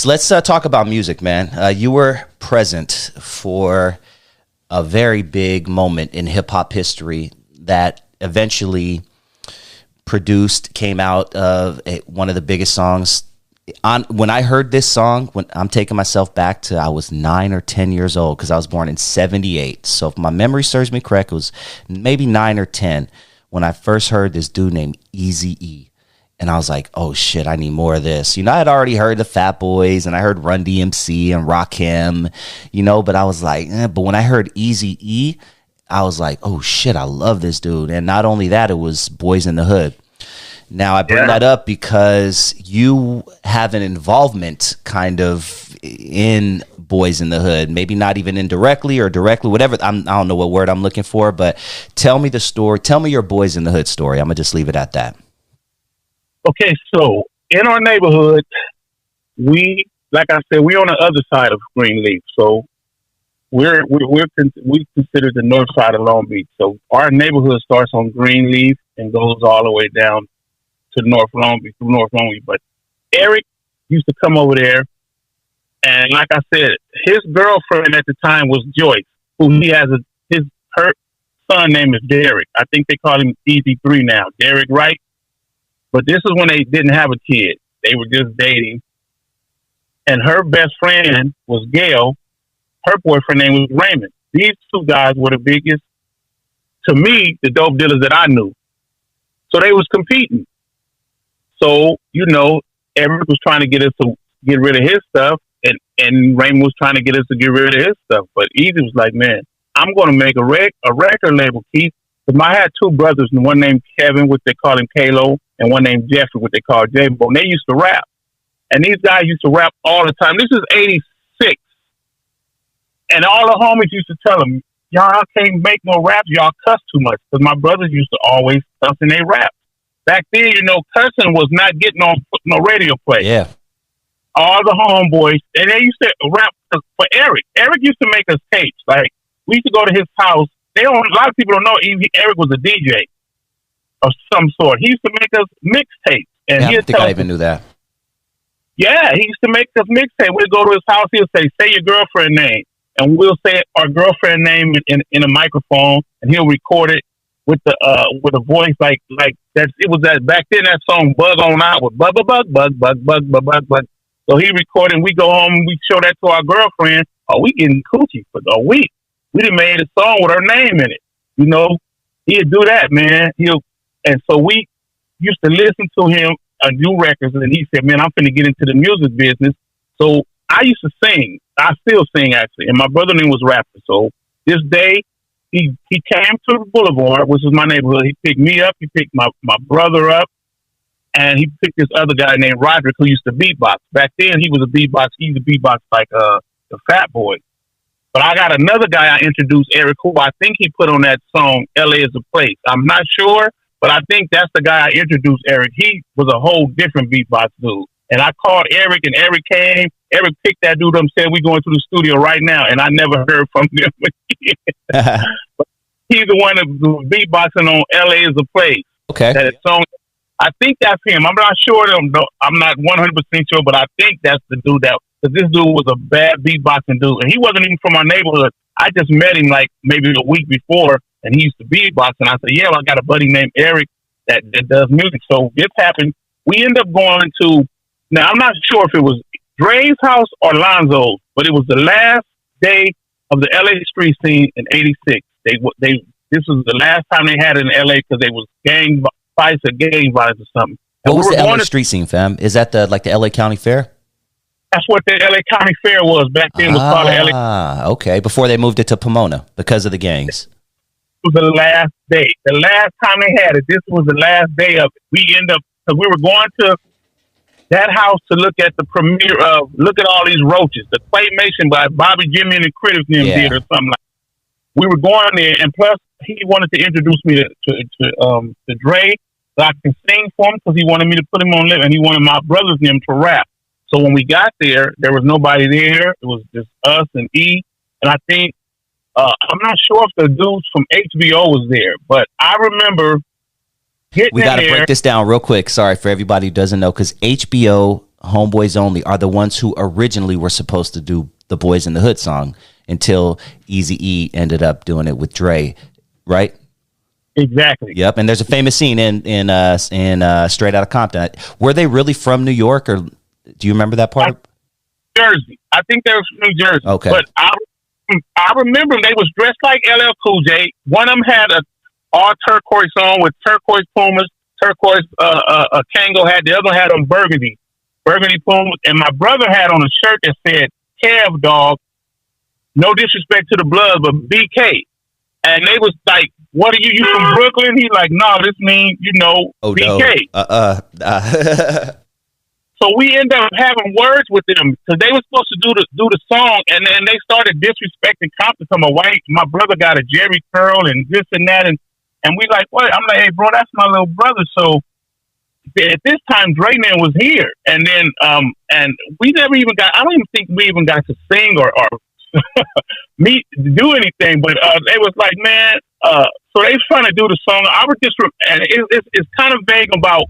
So let's talk about music, man. You were present for a very big moment in hip hop history that eventually came out of one of the biggest songs. When I heard this song, when I'm taking myself back to, I was 9 or 10 years old because I was born in 78. So if my memory serves me correct, it was maybe 9 or 10 when I first heard this dude named Eazy. And I was like, oh shit, I need more of this. I had already heard the Fat Boys and I heard Run DMC and Rakim, but I was like, but when I heard Eazy-E, I was like, oh shit, I love this dude. And not only that, it was Boyz n the Hood. Now, I bring that up because you have an involvement kind of in Boyz n the Hood, maybe not even indirectly or directly, whatever. I don't know what word I'm looking for, but tell me the story. Tell me your Boyz n the Hood story. I'm going to just leave it at that. Okay, so in our neighborhood, like I said, we're on the other side of Greenleaf. So we consider the north side of Long Beach. So our neighborhood starts on Greenleaf and goes all the way down to North Long Beach. But Eric used to come over there, and like I said, his girlfriend at the time was Joyce, who he has her son name is Derek. I think they call him Easy3 now, Derek Wright. But this is when they didn't have a kid. They were just dating. And her best friend was Gail. Her boyfriend name was Raymond. These two guys were the biggest, to me, the dope dealers that I knew. So they was competing. So, Eric was trying to get us to get rid of his stuff, and Raymond was trying to get us to get rid of his stuff. But Eazy was like, man, I'm going to make a record label, Keith. Because I had two brothers, and one named Kevin, which they call him Kalo, and one named Jeffrey, what they call J-Bo. And they used to rap. And these guys used to rap all the time. This is 86. And all the homies used to tell them, y'all can't make no raps. Y'all cuss too much. Because my brothers used to always cuss in their rap. Back then, cussing was not getting on no radio play. Yeah. All the homeboys, and they used to rap for Eric. Eric used to make us tapes. Like, we used to go to his house. A lot of people don't know Eric was a DJ of some sort. He used to make us mixtapes. And I don't think I even knew that. Yeah, he used to make us mixtape. We'd go to his house. He'll say your girlfriend name. And we'll say our girlfriend name in a microphone, and he'll record it with a voice like that. It was that back then, that song Bug On Out with bug, bug, bug, bug, bug, bug, bug, bug. So he recorded, and we go home and we show that to our girlfriend. Oh, we getting coochie for a week. We done made a song with her name in it. He'd do that, man. And so we used to listen to him on new records, and he said, man, I'm finna get into the music business. So I used to sing. I still sing, actually. And my brother name was rapper. So this day, he came to the Boulevard, which is my neighborhood. He picked me up. He picked my brother up. And he picked this other guy named Roderick, who used to beatbox. Back then, he was a beatbox. He used to beatbox like the Fat Boy. But I got another guy I introduced, Eric, who I think he put on that song, L.A. is a Place. I'm not sure, but I think that's the guy I introduced, Eric. He was a whole different beatbox dude. And I called Eric, and Eric came. Eric picked that dude up and said, we're going to the studio right now. And I never heard from him again. But he's the one that was beatboxing on L.A. is a Place. Okay. That song. I think that's him. I'm not sure. I'm not 100% sure, but I think that's the dude because this dude was a bad beatboxing dude. And he wasn't even from our neighborhood. I just met him like maybe a week before, and he used to beatbox. And I said, yeah, well, I got a buddy named Eric that does music. So this happened. We ended up going to, now I'm not sure if it was Dre's house or Lonzo's, but it was the last day of the LA street scene in 86. This was the last time they had it in LA because they was gang fights or gang violence or something. What was the LA street scene, fam? Is that the LA County Fair? That's what the LA County Fair was back then. Was called the LA. Ah, okay. Before they moved it to Pomona because of the gangs. It was the last day. The last time they had it, this was the last day of it. We ended up, because we were going to that house to look at the premiere of, look at all these roaches, the claymation by Bobby, Jimmy, and the Critters did or something like that. We were going there, and plus, he wanted to introduce me to Dre, so I can sing for him, because he wanted me to put him on lip, and he wanted my brothers and him to rap. So when we got there was nobody there. It was just us and E. And I think, I'm not sure if the dudes from HBO was there, but I remember getting We got to break this down real quick. Sorry for everybody who doesn't know, because HBO Homeboys Only are the ones who originally were supposed to do the Boys in the Hood song until Eazy-E ended up doing it with Dre, right? Exactly. Yep. And there's a famous scene in Straight Outta Compton. Were they really from New York, or do you remember that part? Jersey. I think they were from New Jersey. Okay. But I remember they was dressed like LL Cool J. One of them had a all turquoise on with turquoise Pumas, turquoise a Kango hat. The other one had on burgundy Pumas. And my brother had on a shirt that said Kev Dog. No disrespect to the blood, but BK. And they was like, "What are you? You from Brooklyn?" He's like, "No, this means BK." No. So we ended up having words with them because they were supposed to do the song, and then they started disrespecting Compton. From a white, my brother got a Jerry curl and this and that, and we like, what? I'm like, hey, bro, that's my little brother. So at this time, Dre Man was here, and then and we never even got. I don't even think we even got to sing or meet do anything. But they was like, man. So they was trying to do the song. I was just, and it's kind of vague about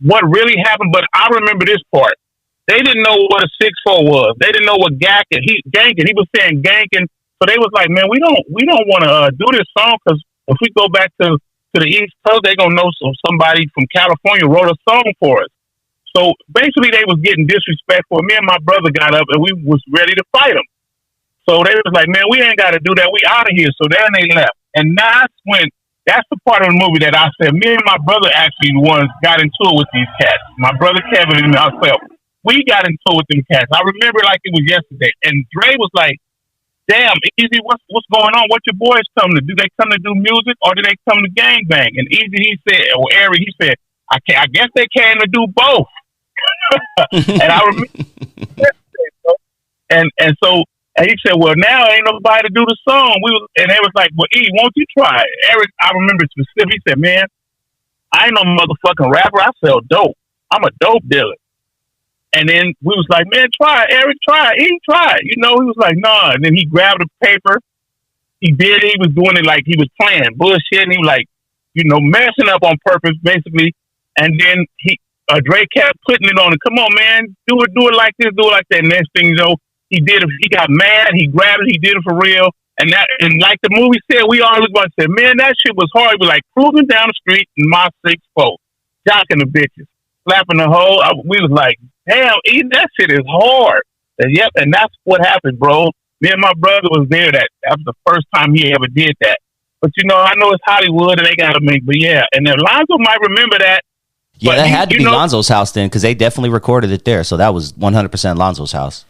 what really happened, but I remember this part. They didn't know what a 6'4" was. They didn't know what ganking. He was saying ganking. So they was like, man, we don't want to do this song because if we go back to the East Coast, they're gonna know somebody from California wrote a song for us. So basically, they was getting disrespectful. Me and my brother got up and we was ready to fight them. So they was like, man, we ain't got to do that. We out of here. So then they left, and that's the part of the movie that I said, me and my brother actually got into it with these cats. My brother Kevin and myself, we got into it with them cats. I remember like it was yesterday. And Dre was like, damn, Eazy, what's going on? What your boys come to do? They come to do music or do they come to gang bang? And Eazy, he said, or Eric, he said, I guess they came to do both. And I remember, and he said, well, now ain't nobody to do the song. And they was like, well, E, won't you try it? Eric, I remember specifically, he said, man, I ain't no motherfucking rapper. I sell dope. I'm a dope dealer. And then we was like, man, try it. Eric, try it. E, try it. He was like, nah. And then he grabbed a paper. He did it. He was doing it like he was playing bullshit. And he was like, messing up on purpose, basically. And then Dre kept putting it on it. Come on, man. Do it like this, do it like that. Next thing you know, he did it. He got mad. He grabbed it. He did it for real. And like the movie said, we all looked and said, man, that shit was hard. We were like cruising down the street in my 6'4", jocking the bitches, slapping the hoe. We was like, damn, that shit is hard. And yep, and that's what happened, bro. Me and my brother was there. That was the first time he ever did that. But I know it's Hollywood and they got to make. But yeah, and then Lonzo might remember that. Yeah, that had to be Lonzo's house then, because they definitely recorded it there. So that was 100% Lonzo's house.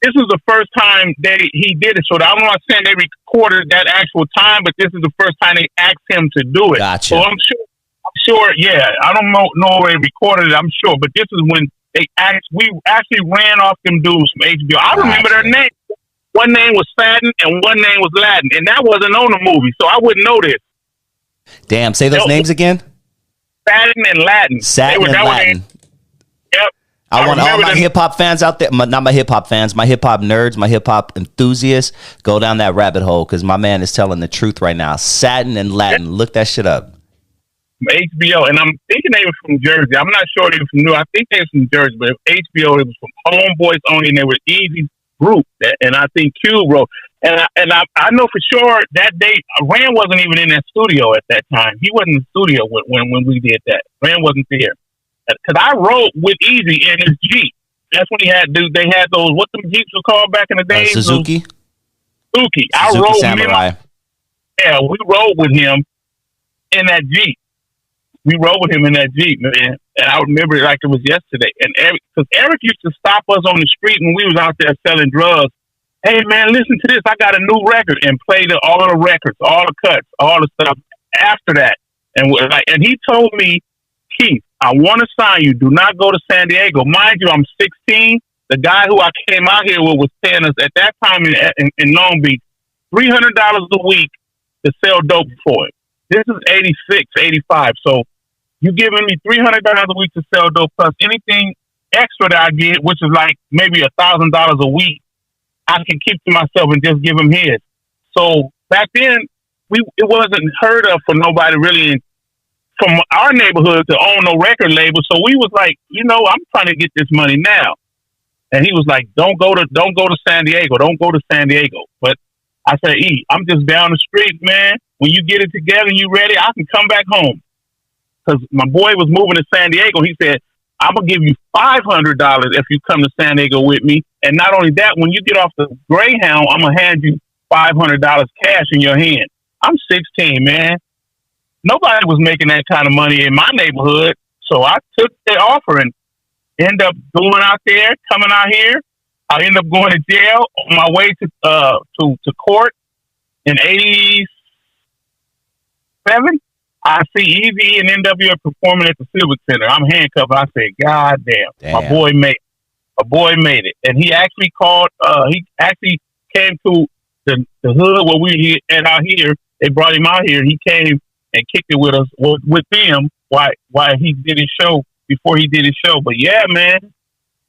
This was the first time that he did it. So I'm not saying they recorded that actual time, but this is the first time they asked him to do it. Gotcha. So I'm sure, yeah. I don't know where they recorded it, I'm sure. But this is when we actually ran off them dudes from HBO. I remember their names. One name was Satin and one name was Latin. And that wasn't on the movie, so I wouldn't know this. Damn, say those names again? Satin and Latin. Satin and Latin. Yep. I want all my hip-hop fans out there, not my hip-hop fans, my hip-hop nerds, my hip-hop enthusiasts, go down that rabbit hole because my man is telling the truth right now. Satin and Latin. Yep. Look that shit up. HBO, and I'm thinking they were from Jersey. I'm not sure they were from New York. I think they were from Jersey, but HBO, it was from Homeboys Only, and they were Eazy's group. And I think Q wrote. And I know for sure that day, Rand wasn't even in that studio at that time. He wasn't in the studio when we did that. Rand wasn't there. Because I rode with Eazy in his Jeep. That's when they had those, what them Jeeps were called back in the day? Suzuki? Suzuki. I rode Samurai. We rode with him in that Jeep. We rode with him in that Jeep, man. And I remember it like it was yesterday. And because Eric used to stop us on the street when we was out there selling drugs. Hey, man, listen to this. I got a new record, and play all the records, all the cuts, all the stuff after that. And he told me, Keith, I want to sign you. Do not go to San Diego. Mind you, I'm 16. The guy who I came out here with was paying us at that time in Long Beach $300 a week to sell dope for him. This is 86, 85. So you giving me $300 a week to sell dope plus anything extra that I get, which is like maybe $1,000 a week, I can keep to myself and just give him his. So back then, it wasn't heard of for nobody really from our neighborhood to own no record label. So we was like, I'm trying to get this money now. And he was like, don't go to San Diego. Don't go to San Diego. But I said, I'm just down the street, man. When you get it together and you ready, I can come back home. Because my boy was moving to San Diego. He said, I'm going to give you $500 if you come to San Diego with me. And not only that, when you get off the Greyhound, I'm going to hand you $500 cash in your hand. I'm 16, man. Nobody was making that kind of money in my neighborhood. So I took the offer and end up going out there, coming out here. I end up going to jail on my way to court in 87. I see Eazy and NWA performing at the Civic Center. I'm handcuffed. I said, God damn. My boy made it. My boy made it. And he actually called, he actually came to the hood where we at out here. They brought him out here. He came and kicked it with us, with them, while he did his show, before he did his show. But yeah, man,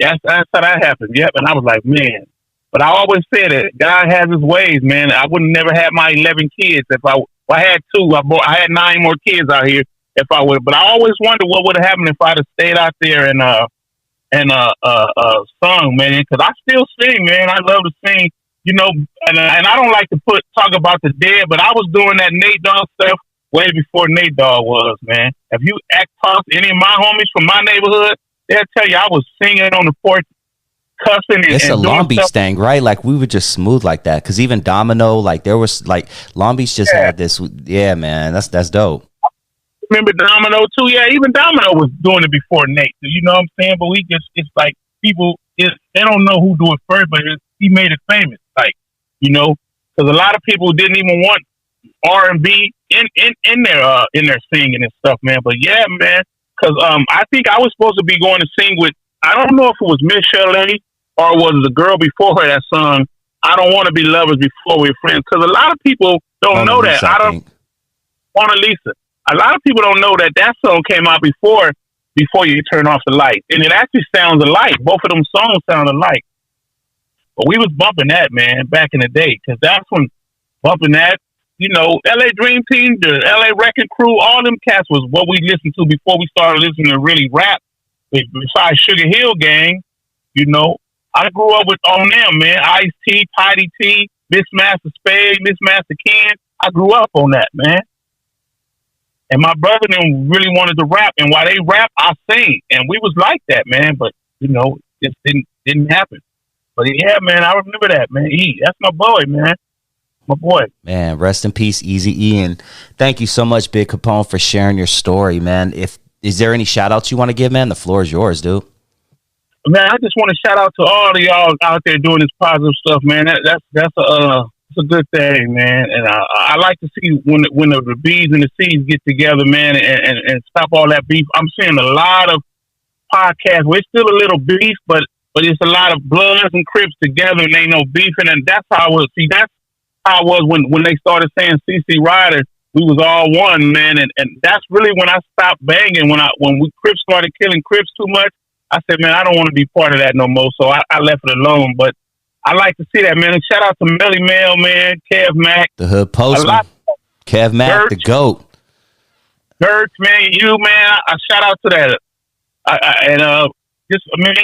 that's how that happened. Yep. And I was like, man. But I always said that God has his ways, man. I wouldn't never have my 11 kids if I had 2. I had 9 more kids out here if I would. But I always wondered what would have happened if I'd have stayed out there and sung, man. Because I still sing, man. I love to sing, and I don't like to talk about the dead, but I was doing that Nate Dogg stuff way before Nate Dogg was, man. If you talk to any of my homies from my neighborhood, they'll tell you I was singing on the porch, cussing. It's a Long Beach thing, right? Like we were just smooth like that. Because even Domino, like there was like Long Beach just had this. Yeah, man, that's dope. Remember Domino too? Yeah, even Domino was doing it before Nate. You know what I'm saying? But it's like people, they don't know who do it first, but he made it famous. Like, because a lot of people didn't even want R&B in their singing and stuff, man. But yeah, man, because I think I was supposed to be going to sing with, I don't know if it was Miss Shirley or was the girl before her that sung I Don't Want to Be Lovers Before We're Friends. Because a lot of people don't know that. Mona Lisa. A lot of people don't know that song came out before You Turn Off the Light. And it actually sounds alike. Both of them songs sound alike. But we was bumping that, man, back in the day. Because that's when bumping that, LA Dream Team, the LA Wrecking Crew, all them cats was what we listened to before we started listening to really rap. Besides Sugar Hill Gang, I grew up with on them, man. Ice-T, Potty T, Miss Master Spade, Miss Master Ken. I grew up on that, man. And my brother and them really wanted to rap, and while they rap, I sing. And we was like that, man, but, it didn't happen. But yeah, man, I remember that, man. That's my boy, man. My boy. Man, rest in peace, Eazy-E. And thank you so much, Big Kapone, for sharing your story, man. Is there any shout outs you want to give, man? The floor is yours, dude. Man, I just want to shout out to all of y'all out there doing this positive stuff, man. That's a good thing, man. And I like to see when the B's and the C's get together, man, and stop all that beef. I'm seeing a lot of podcasts where it's still a little beef, but it's a lot of Bloods and Crips together, and ain't no beefing. And that's how I was. See, that's how I was when they started saying CC Rider. We was all one, man, and that's really when I stopped banging. When we Crips started killing Crips too much, I said, man, I don't want to be part of that no more. So I left it alone. But I like to see that, man. And shout out to Melly Mel, man, Kev Mack, the Hood Postman, Kev Mack, the GOAT. Gertz, man, man. I shout out to that.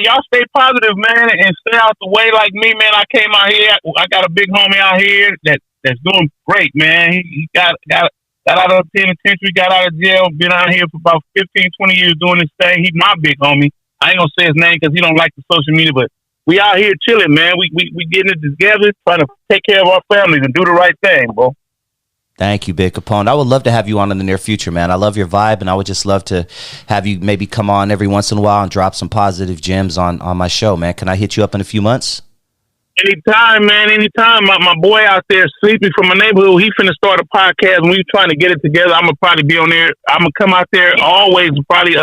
Y'all stay positive, man, and stay out the way like me, man. I came out here. I got a big homie out here that's doing great, man. He got out of the penitentiary, got out of jail, been out here for about 15, 20 years doing this thing. He's my big homie. I ain't gonna say his name because he don't like the social media, but we out here chilling, man. We getting it together, trying to take care of our families and do the right thing, bro. Thank you, Big Kapone. I would love to have you on in the near future, man. I love your vibe, and I would just love to have you maybe come on every once in a while and drop some positive gems on my show, man. Can I hit you up in a few months? Anytime, man. Anytime. My boy out there, Sleepy from my neighborhood, he finna start a podcast, and we trying to get it together. I'm gonna probably be on there. I'm gonna come out there always, probably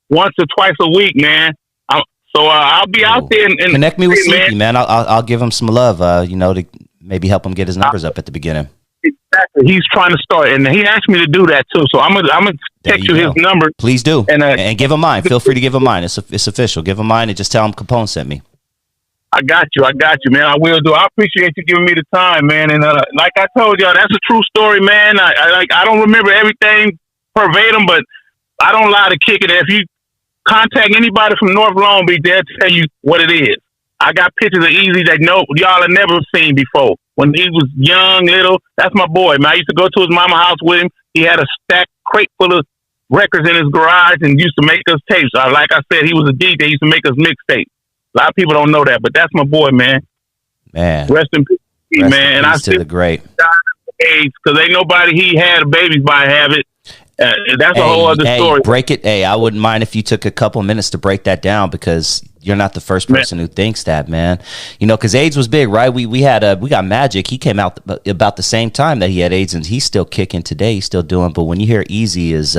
once or twice a week, man. I'll be out there and connect me with Sleepy, man. I'll give him some love, to maybe help him get his numbers up at the beginning. Exactly. He's trying to start, and he asked me to do that too. So I'm gonna text you his number. Please do, and give him mine. Feel free to give him mine. It's official. Give him mine and just tell him Kapone sent me. I got you, man. I will do. I appreciate you giving me the time, man. And like I told y'all, that's a true story, man. I don't remember everything verbatim, but I don't lie to kick it. If you contact anybody from North Long Beach, they'll tell you what it is. I got pictures of Eazy that y'all have never seen before. When he was young, little, that's my boy, man. I used to go to his mama house with him. He had a crate full of records in his garage and used to make us tapes. Like I said, he was a DJ. He used to make us mixtapes. A lot of people don't know that, but that's my boy, man. Man, rest in peace, man. And I to the great AIDS because ain't nobody he had babies by have it. That's a whole other story. Break it. Hey, I wouldn't mind if you took a couple minutes to break that down because you're not the first person who thinks that, man. You know, because AIDS was big, right? We got Magic. He came out about the same time that he had AIDS, and he's still kicking today. He's still doing. But when you hear Eazy is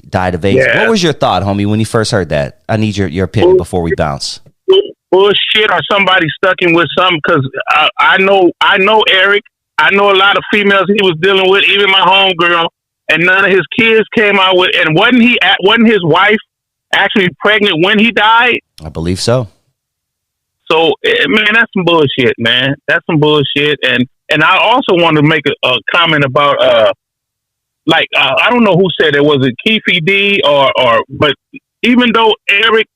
died of AIDS, what was your thought, homie, when you first heard that? I need your opinion before we bounce. Bullshit, or somebody stuck him with something? Because I know Eric. I know a lot of females he was dealing with, even my homegirl. And none of his kids came out with, and wasn't his wife actually pregnant when he died? I believe so. So, man, that's some bullshit, man. That's some bullshit. And I also want to make a comment about, I don't know who said it, was it Keefe D but even though Eric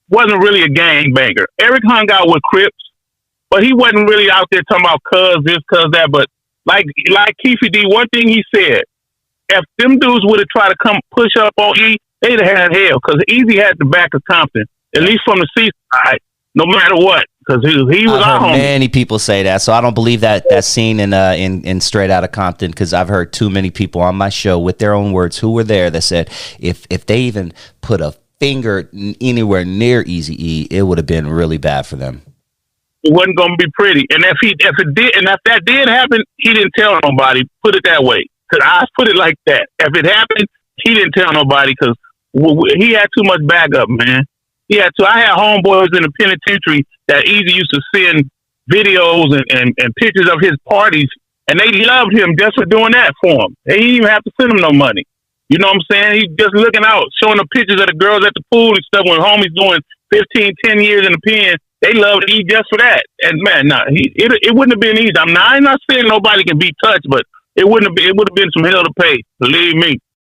wasn't really a gangbanger. Eric hung out with Crips, but he wasn't really out there talking about cuz this, cuz that, but Like Keefe D, one thing he said, if them dudes would have tried to come push up on E, they'd have had hell because Eazy had the back of Compton, at least from the seaside, no matter what, because he was our homie. Many people say that, so I don't believe that scene in Straight Outta Compton, because I've heard too many people on my show with their own words who were there that said if they even put a finger anywhere near Eazy-E, it would have been really bad for them. It wasn't going to be pretty. And if that did happen, he didn't tell nobody. Put it that way. Because I put it like that. If it happened, he didn't tell nobody because he had too much backup, man. I had homeboys in the penitentiary that Eazy used to send videos and pictures of his parties, and they loved him just for doing that for him. They didn't even have to send him no money. You know what I'm saying? He's just looking out, showing them pictures of the girls at the pool and stuff when homies doing 15, 10 years in the pen. They loved E just for that. And man, it wouldn't have been easy. I'm not saying nobody can be touched, but it would have been some hell to pay. Believe me.